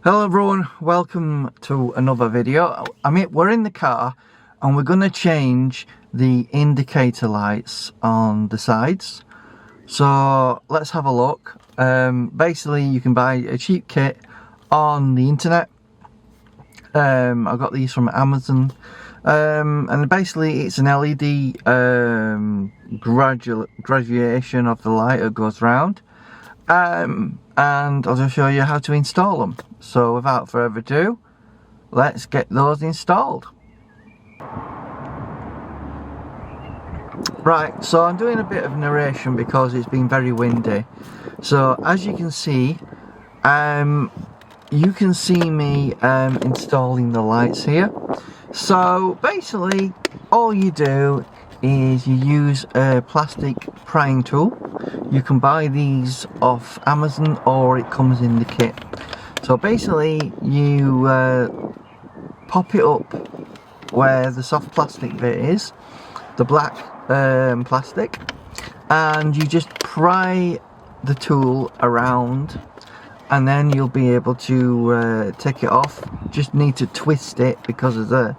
Hello everyone, welcome to another video. We're in the car and we're going to change the indicator lights on the sides. So let's have a look. Basically you can buy a cheap kit on the internet. I got these from Amazon, and basically it's an LED graduation of the light that goes round. And I'll just show you how to install them. So without further ado, let's get those installed. Right, so I'm doing a bit of narration because it's been very windy. So as you can see me installing the lights here. So basically all you do is you use a plastic prying tool. You can buy these off Amazon or it comes in the kit. So basically you pop it up where the soft plastic bit is, the black plastic, and you just pry the tool around, and then you'll be able to take it off. Just need to twist it because there's a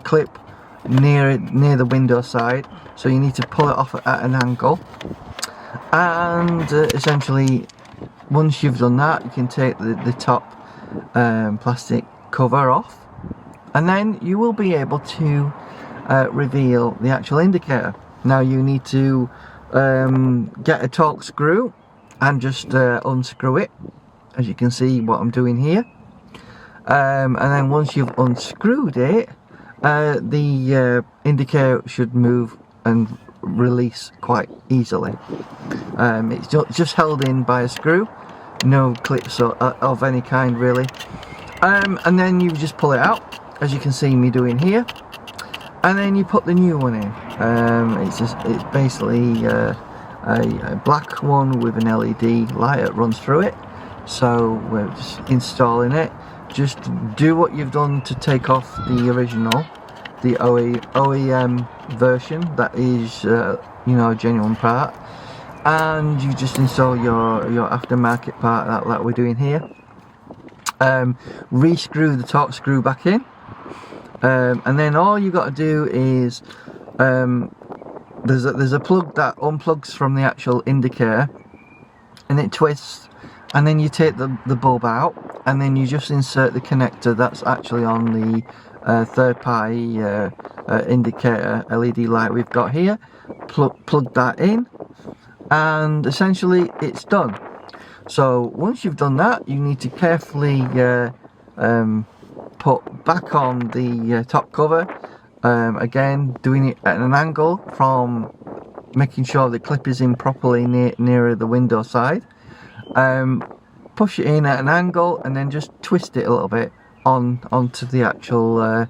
clip near the window side, so you need to pull it off at an angle. And essentially once you've done that, you can take the top plastic cover off, and then you will be able to reveal the actual indicator. Now you need to get a torque screw and just unscrew it, as you can see what I'm doing here. And then once you've unscrewed it, the indicator should move and release quite easily. It's just held in by a screw, no clips of any kind really. And then you just pull it out, as you can see me doing here, and then you put the new one in. It's basically a black one with an LED light that runs through it. So we're just installing it. Just do what you've done to take off the original, the OEM version, that is you know, a genuine part, and you just install your aftermarket part that we're doing here. Rescrew the torque screw back in, and then all you got to do is there's a plug that unplugs from the actual indicator, and it twists, and then you take the bulb out, and then you just insert the connector that's actually on the third-party indicator LED light we've got here. Plug that in, and essentially it's done. So once you've done that, you need to carefully put back on the top cover, again doing it at an angle, from making sure the clip is in properly nearer the window side. Push it in at an angle and then just twist it a little bit onto the actual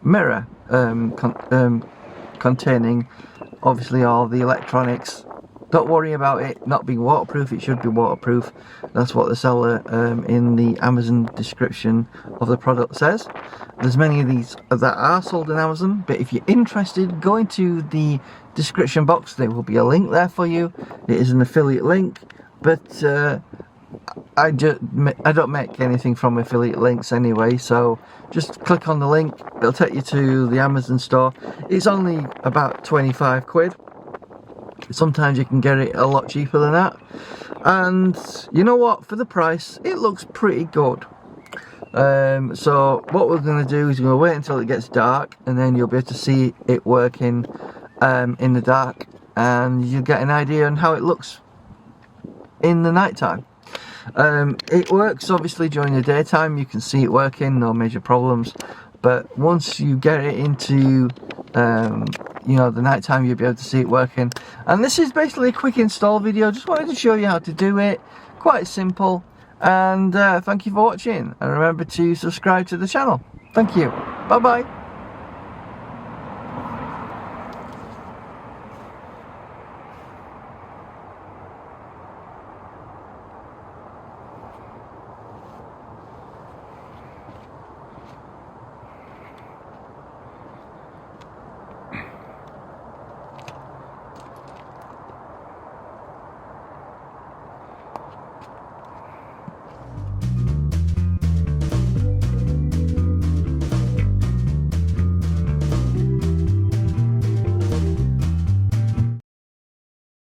mirror, containing obviously all the electronics. Don't worry about it not being waterproof, it should be waterproof. That's what the seller in the Amazon description of the product says. There's many of these that are sold on Amazon, but if you're interested, go into the description box, there will be a link there for you. It is an affiliate link, but I don't make anything from affiliate links anyway, so just click on the link, it'll take you to the Amazon store. It's only about 25 quid. Sometimes you can get it a lot cheaper than that, and you know what, for the price it looks pretty good. So what we're going to do is we're going to wait until it gets dark, and then you'll be able to see it working in the dark, and you'll get an idea on how it looks in the night time. It works obviously during the daytime, you can see it working, no major problems, but once you get it into you know, the night time, you'll be able to see it working. And this is basically a quick install video, just wanted to show you how to do it, quite simple. And thank you for watching, and remember to subscribe to the channel. Thank you, bye bye.